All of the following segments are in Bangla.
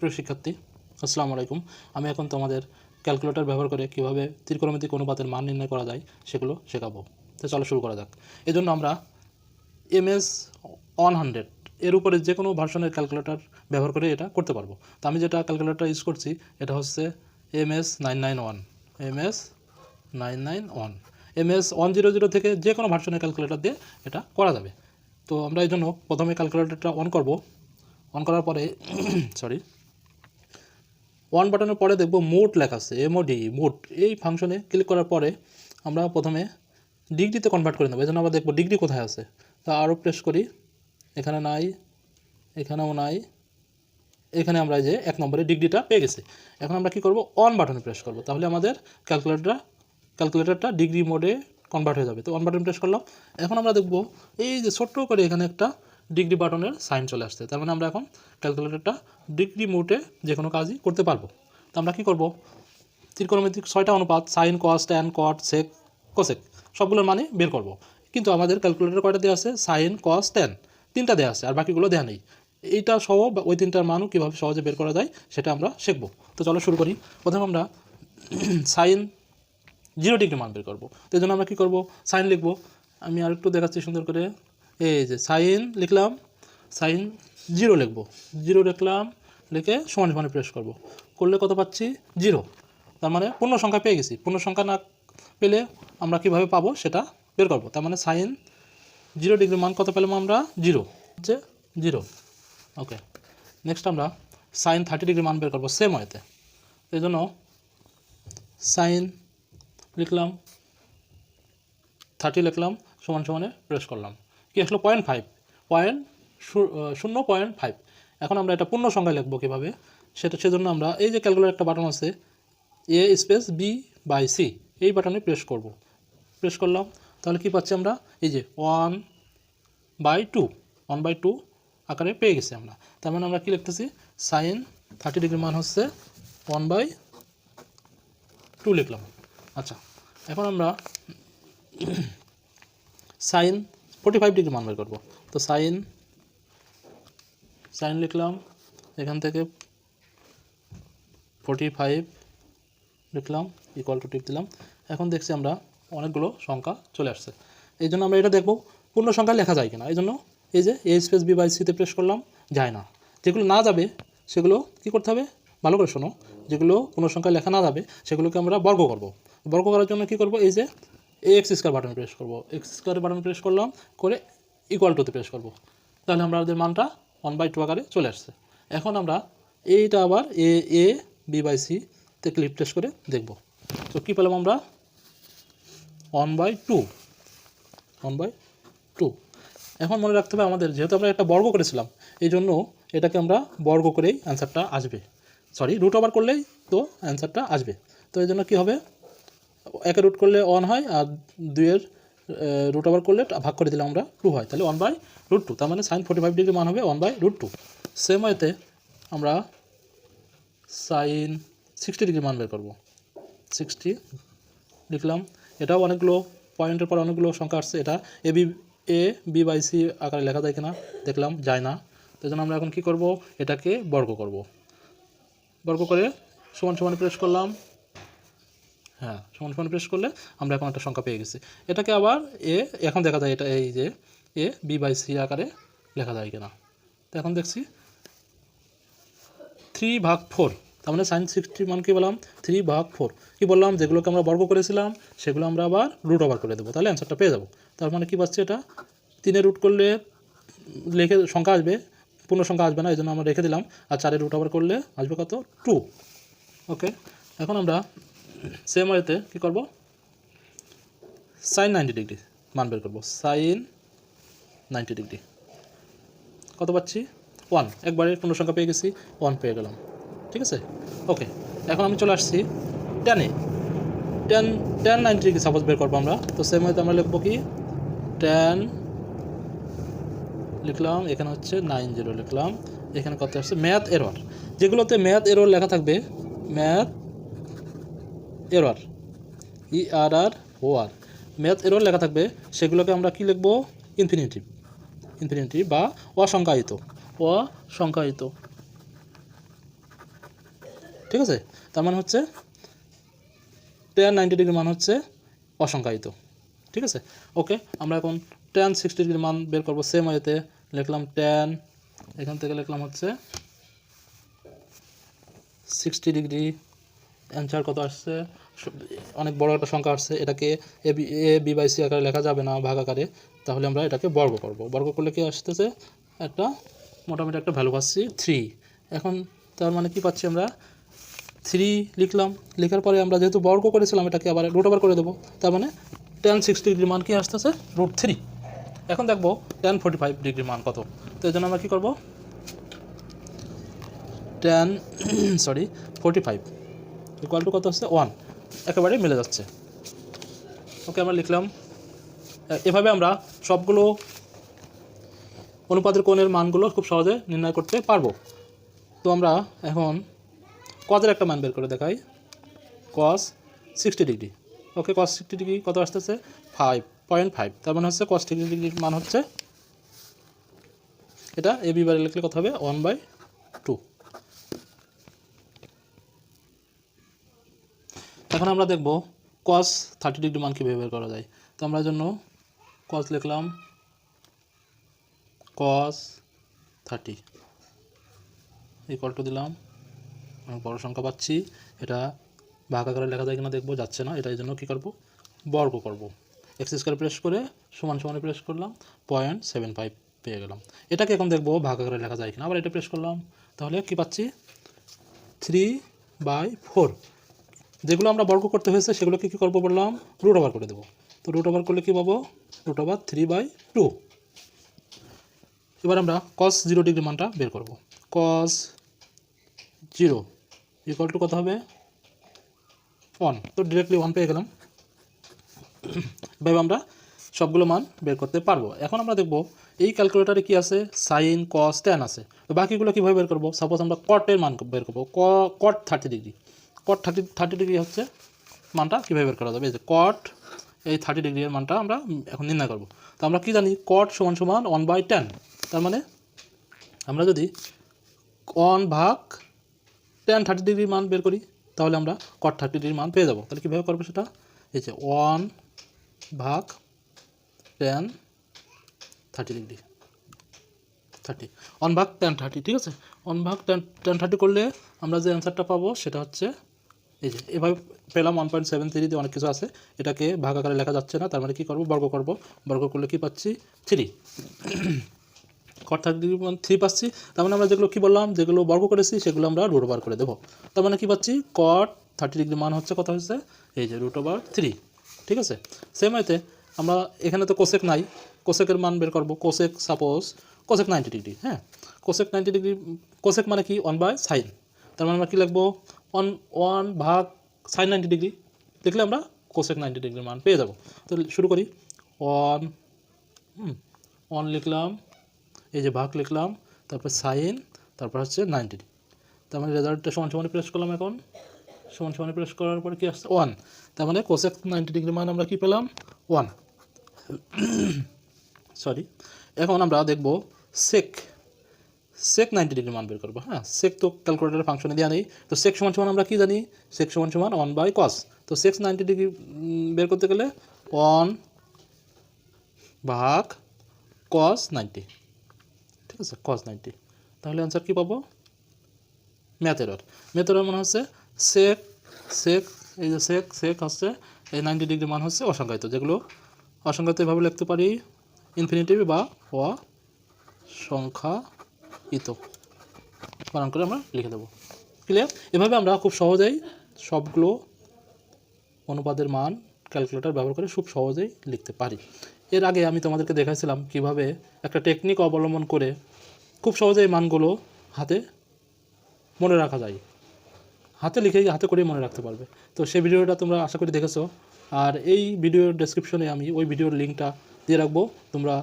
প্রিয় শিক্ষার্থী, আসসালামু আলাইকুম। আমি এখন তোমাদের ক্যালকুলেটর ব্যবহার করে কীভাবে ত্রিকোণমিতিক অনুপাতের মান নির্ণয় করা যায় সেগুলো শেখাবো। তো চলো শুরু করা যাক। এজন্য আমরা MS 100 এর উপরে যে কোনো ভার্সনের ক্যালকুলেটর ব্যবহার করে এটা করতে পারবো। তো আমি যেটা ক্যালকুলেটর ইউজ করছি এটা হচ্ছে MS 991 MS 991 MS 100 থেকে যে কোনো ভার্সনের ক্যালকুলেটর দিয়ে এটা করা যাবে। তো আমরা এই জন্য প্রথমে ক্যালকুলেটরটা অন করব। অন করার পরে সরি ওয়ান বাটনের পরে দেখব মোড লেখা আছে, MOD মোড। এই ফাংশনে ক্লিক করার পরে আমরা প্রথমে ডিগ্রিতে কনভার্ট করে নেব। এই জন্য আমরা দেখব ডিগ্রি কোথায় আছে। তা আরও প্রেস করি, এখানে নাই, এখানেও নাই, এখানে আমরা যে 1 নম্বরে ডিগ্রিটা পেয়ে গেছি। এখন আমরা কি করব, অন বাটনে প্রেস করব, তাহলে আমাদের ক্যালকুলেটরটা ডিগ্রি মোডে কনভার্ট হয়ে যাবে। তো অন বাটন প্রেস করলাম। এখন আমরা দেখব এই যে ছোট্ট করে এখানে একটা ডিগ্রি বাটনের সাইন চলে আসছে, তার মানে আমরা এখন ক্যালকুলেটরটা ডিগ্রি মোডে যে কোনো কাজই করতে পারবো। তো আমরা কী করব, ত্রিকোণমিতিক 6টা অনুপাত সাইন, কস, ট্যান, কট, সেক, কোসেক সবগুলোর মানে বের করব। কিন্তু আমাদের ক্যালকুলেটর কয়টা দেওয়া আছে, সাইন, কস, ট্যান 3টা দেওয়া আছে, আর বাকিগুলো দেওয়া নেই। এইটা সহ ওই 3টার মানও কীভাবে সহজে বের করা যায় সেটা আমরা শিখব। তো চলো শুরু করি। প্রথমে আমরা সাইন 0 ডিগ্রি মান বের করবো। তো এই জন্য আমরা কী করবো, সাইন লিখবো। আমি আর একটু দেখাচ্ছি সুন্দর করে। এই যে সাইন লিখলাম, সাইন 0 লিখবো, 0 লিখলাম, লিখে সমান সমানে প্রেস করব। করলে কত পাচ্ছি, 0। তার মানে পূর্ণ সংখ্যা পেয়ে গেছি। পূর্ণ সংখ্যা না পেলে আমরা কীভাবে পাবো সেটা বের করব। তার মানে সাইন 0 ডিগ্রি মান কত পেলাম আমরা, 0 হচ্ছে 0। ওকে, নেক্সট আমরা সাইন 30 ডিগ্রি মান বের করবো সেম ওয়েতে। এই জন্য সাইন লিখলাম, 30 লিখলাম, সমান সমানে প্রেস করলাম। কি আসলো, 0.5। এখন আমরা এটা পূর্ণ সংখ্যায় লিখবো কীভাবে সেজন্য আমরা এই যে ক্যালকুলেটর একটা বাটন আছে, A স্পেস B/C, এই বাটনে প্রেস করব। প্রেস করলাম, তাহলে কি পাচ্ছি আমরা, এই যে 1/2 আকারে পেয়ে গেছি আমরা। তার মানে আমরা কি লিখতেছি, সাইন 30 ডিগ্রি মান হচ্ছে 1/2 লিখলাম। আচ্ছা, এখন আমরা সাইন 45 ডিগ্রি মান বের করবো। তো সাইন লিখলাম, এখান থেকে 45 লিখলাম, ইকুয়াল টু টিপ দিলাম। এখন দেখছি আমরা অনেকগুলো সংখ্যা চলে আসছে। এই জন্য আমরা এটা দেখব পূর্ণ সংখ্যা লেখা যায় কিনা। এই জন্য এই যে A স্পেস B/C-তে প্রেস করলাম, যায় না। যেগুলো না যাবে সেগুলো কি করতে হবে, ভালো করে শোনো। যেগুলো পূর্ণ সংখ্যা লেখা না যাবে সেগুলোকে আমরা বর্গ করব। বর্গ করার জন্য কি করব, এই যে x স্কয়ার বাটন প্রেস করব। x স্কয়ার বাটন প্রেস করলাম, করে ইকুয়াল টুতে প্রেস করব। তাহলে আমাদের মানটা 1/2 আকারে চলে আসছে। এখন আমরা এইটা আবার A B/C-তে ক্লিক প্রেস করে দেখব। তো কী পেলাম আমরা, 1/2। এখন মনে রাখতে হবে আমাদের, যেহেতু আমরা একটা বর্গ করেছিলাম, এই জন্য এটাকে আমরা বর্গ করেই অ্যান্সারটা আসবে। রুট ওভার করলেই তো অ্যান্সারটা আসবে। তো এই জন্য কী হবে, 1 রুট করলে 1 হয়, আর 2 রুট ওভার করলে ভাগ করে দিলে আমরা 2 হয়, তাহলে 1/√2। তার মানে সাইন 45 ডিগ্রি মান হবে 1/√2। সেম ওয়েতে আমরা সাইন 60 ডিগ্রি মান বের করব। 60 লিখলাম, এটাও অনেকগুলো পয়েন্টের পর অনেকগুলো সংখ্যা আসছে। এটা A B/C আকারে লেখা যায় কিনা দেখলাম, যায় না। তো জন্য আমরা এখন কী করব, এটাকে বর্গ করব। বর্গ করে সমান সমানে প্রেস করলাম। হ্যাঁ, সমান সমানে প্রেস করলে আমরা এখন একটা সংখ্যা পেয়ে গেছি। এটাকে আবার এখন দেখা যায় এটা এই যে A B/C আকারে লেখা যায় কিনা। তো এখন দেখছি 3/4। তার মানে সাইন 60 মান কী বললাম, 3/4। কী বললাম, যেগুলোকে আমরা বর্গ করেছিলাম সেগুলো আমরা আবার রুট ওভার করে দেবো, তাহলে অ্যান্সারটা পেয়ে যাবো। তার মানে কী পাচ্ছি, এটা 3 রুট করলে লেখে সংখ্যা আসবে, পূর্ণ সংখ্যা আসবে না, এই জন্য আমরা রেখে দিলাম। আর 4 রুট ওভার করলে আসবে কত, 2। ওকে, এখন আমরা সেম ওয়েতে কী করব, সাইন 90 ডিগ্রি মান বের করবো। সাইন 90 ডিগ্রি কত পাচ্ছি, 1। একবারে পূর্ণ সংখ্যা পেয়ে গেছি, 1 পেয়ে গেলাম। ঠিক আছে, ওকে। এখন আমি চলে আসছি ট্যানে। ট্যান 90 ডিগ্রি সাপোজ বের করবো আমরা। তো সেম ওয়েতে আমরা লিখবো কি, ট্যান লিখলাম, এখানে হচ্ছে 90 লিখলাম, এখানে কত আসছে, ম্যাথ এরর। যেগুলোতে ম্যাথ এরর লেখা থাকবে, math error, ERROR, math error লেখা থাকবে, সেগুলোকে আমরা কি লিখবো, ইনফিনিটিভ বা অসংখ্যায়িত। ঠিক আছে, তার মানে হচ্ছে tan 90 ডিগ্রি মান হচ্ছে অসংখ্যায়িত। ঠিক আছে, ওকে। আমরা এখন tan 60 ডিগ্রির মান বের করবো। সেম ওয়েতে লিখলাম tan, এখান থেকে লিখলাম হচ্ছে 60 ডিগ্রি। অ্যান্সার কত আসছে? অনেক বড় একটা সংখ্যা আসছে, এটাকে a b/c আকারে লেখা যাবে না, ভাগ আকারে, তাহলে আমরা এটাকে বর্গ করব। বর্গ করলে কি আসতেছে? একটা মোটামুটি একটা ভ্যালু পাচ্ছি 3। এখন তার মানে কি পাচ্ছি আমরা? 3 লিখলাম, লেখার পরে আমরা যেহেতু বর্গ করেছিলাম এটাকে আবার রুট ওভার করে দেবো। তার মানে tan 60 ডিগ্রির মান কি আসতেছে? √3। এখন দেখবো tan 45 ডিগ্রির মান কত। তো এই জন্য আমরা কী করবো? tan 45 ইকুয়াল টু কত হচ্ছে? 1। একেবারে মিলে যাচ্ছে। ওকে, আমরা লিখলাম। এভাবে আমরা সবগুলো অনুপাতের কোণের মানগুলো খুব সহজে নির্ণয় করতে পারবো। তো আমরা এখন কজের একটা মান বের করে দেখাই। cos 60 degree. Okay, cos 60 degree কত আসতেছে? 5.5। তার মানে হচ্ছে cos 60 ডিগ্রির মান হচ্ছে, এটা এ বি বারে লিখলে কত হবে? 1/2। এখন আমরা দেখব cos 30 ডিগ্রি মান কীভাবে বের করা যায়। তো আমরা জন্য cos লিখলাম, cos 30 ইকুয়াল টু দিলাম, বড় সংখ্যা পাচ্ছি, এটা ভাগ আকারে লেখা যায় কিনা দেখবো, যাচ্ছে না, এটা এই জন্য কী করবো? বর্গ করব। এক্স স্কোয়ার প্রেস করে সমান সমানে প্রেস করলাম, 0.75 পেয়ে গেলাম। এটাকে এখন দেখবো ভাগ আকারে লেখা যায় কিনা। আবার এটা প্রেস করলাম, তাহলে কি পাচ্ছি? 3/4। যেগুলো আমরা বর্গ করতে হয়েছে সেগুলোকে কী করবো বললাম? রুট ওভার করে দেবো। তো রুট ওভার করলে কী পাবো? √3/2। এবার আমরা cos 0 ডিগ্রি মানটা বের করব। cos 0 ইকুয়াল টু কত হবে? 1। তো ডিরেক্টলি 1 পেয়ে গেলাম। এভাবে আমরা সবগুলো মান বের করতে পারবো। এখন আমরা দেখব এই ক্যালকুলেটারে কি আছে? সাইন, কস, ট্যান আছে। তো বাকিগুলো কীভাবে বের করবো? সাপোজ আমরা কটের মান বের করবো। কট 30 ডিগ্রি। কট 30 ডিগ্রি হচ্ছে মানটা কীভাবে বের করা যাবে? এই যে কট, এই 30 ডিগ্রির মানটা আমরা এখন নির্ণয় করব। তো আমরা কি জানি? কট সমান সমান 1/10। তার মানে আমরা যদি 1/tan 30 ডিগ্রির মান বের করি, তাহলে আমরা কট 30 ডিগ্রির মান পেয়ে যাবো। তাহলে কীভাবে করবো সেটা? এই যে 1/tan 30 ডিগ্রি, 1/tan 30, ঠিক আছে। 1/tan 30 করলে আমরা যে অ্যান্সারটা পাবো সেটা হচ্ছে এই যে এভাবে পেলাম। 1.73 দিয়ে অনেক কিছু আছে, এটাকে ভাগ আকারে লেখা যাচ্ছে না, তার মানে কী করবো? বর্গ করব। বর্গ করলে কী পাচ্ছি? 3। কট 30 ডিগ্রি 3 পাচ্ছি। তার মানে আমরা যেগুলো কী বললাম, যেগুলো বর্গ করেছি সেগুলো আমরা রুট ওভার করে দেবো। তার মানে কী পাচ্ছি? কট 30 ডিগ্রি মান হচ্ছে কত হচ্ছে? এই যে √3। ঠিক আছে। সেম ওয়েতে আমরা এখানে তো কোসেক নাই, কোসেকের মান বের করবো। Cosec suppose cosec 90 degree. হ্যাঁ, কোসেক 90 ডিগ্রি, কোসেক মানে কি? 1/sin। তার মানে আমরা কী লিখবো? 1/sin 90 ডিগ্রি লিখলে আমরা কোসেক 90 ডিগ্রির মান পেয়ে যাব। তো শুরু করি। 1 লিখলাম, এই যে ভাগ লিখলাম, তারপর সাইন, তারপর হচ্ছে 90। তার মানে রেজাল্টটা সমান সমানে প্রেস করলাম। এখন সমান সমানে প্রেস করার পরে কী আসছে? 1। তার মানে কোসেক 90 ডিগ্রি মান আমরা কী পেলাম? 1। সরি, এখন আমরা দেখব সেক 90 ডিগ্রি মান বের করবো। হ্যাঁ, সেক তো ক্যালকুলেটারের ফাংশনে দেওয়া নেই। তো সেক সমান সমান আমরা কী জানি? সেক সমান সমান 1/cos। তো সেক্স 90 ডিগ্রি বের করতে গেলে 1/cos 90, ঠিক আছে, cos 90। তাহলে অ্যান্সার কী পাবো? Math error. ম্যাথ এরর মানে হচ্ছে সেক সেক এই যে সেক হচ্ছে এই 90 ডিগ্রি মান হচ্ছে অসংখ্যায়িত। যেগুলো অসংখ্যায়িত এভাবে লিখতে পারি, ইনফিনিটিভ বা অসংখ্যায়িত বানান করে আমরা লিখে দেবো। ক্লিয়ার? এভাবে আমরা খুব সহজেই সবগুলো অনুপাতের মান ক্যালকুলেটর ব্যবহার করে খুব সহজেই লিখতে পারি। এর আগে আমি তোমাদেরকে দেখাইছিলাম কিভাবে একটা টেকনিক অবলম্বন করে খুব সহজেই মানগুলো হাতে মনে রাখা যায়। হাতে লিখেই হাতে করেই মনে রাখতে পারবে। তো সেই ভিডিওটা তোমরা আশা করি দেখেছো। আর এই ভিডিওর ডেসক্রিপশনে আমি ওই ভিডিওর লিঙ্কটা দিয়ে রাখবো, তোমরা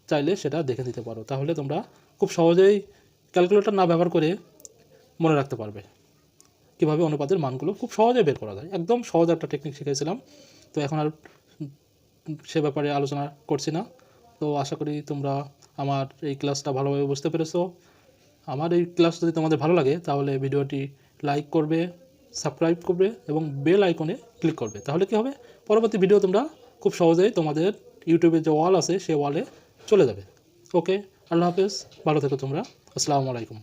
চাইলে সেটা দেখে নিতে পারো। তাহলে তোমরা খুব সহজেই ক্যালকুলেটর না ব্যবহার করে মনে রাখতে পারবে কীভাবে অনুপাতের মানগুলো খুব সহজে বের করা যায়। একদম সহজ একটা টেকনিক শিখেছিলাম। তো এখন আর সে ব্যাপারে আলোচনা করছি না। তো আশা করি তোমরা আমার এই ক্লাসটা ভালোভাবে বুঝতে পেরেছো। আমার এই ক্লাস যদি তোমাদের ভালো লাগে তাহলে ভিডিওটি লাইক করবে, সাবস্ক্রাইব করবে এবং বেল আইকনে ক্লিক করবে। তাহলে কি হবে, পরবর্তী ভিডিও তোমরা খুব সহজেই তোমাদের ইউটিউবের যে ওয়াল আছে সেই ওয়ালে চলে যাবে। ওকে, আল্লাহ হাফেজ, ভালো থেকো তোমরা। আসসালামু আলাইকুম।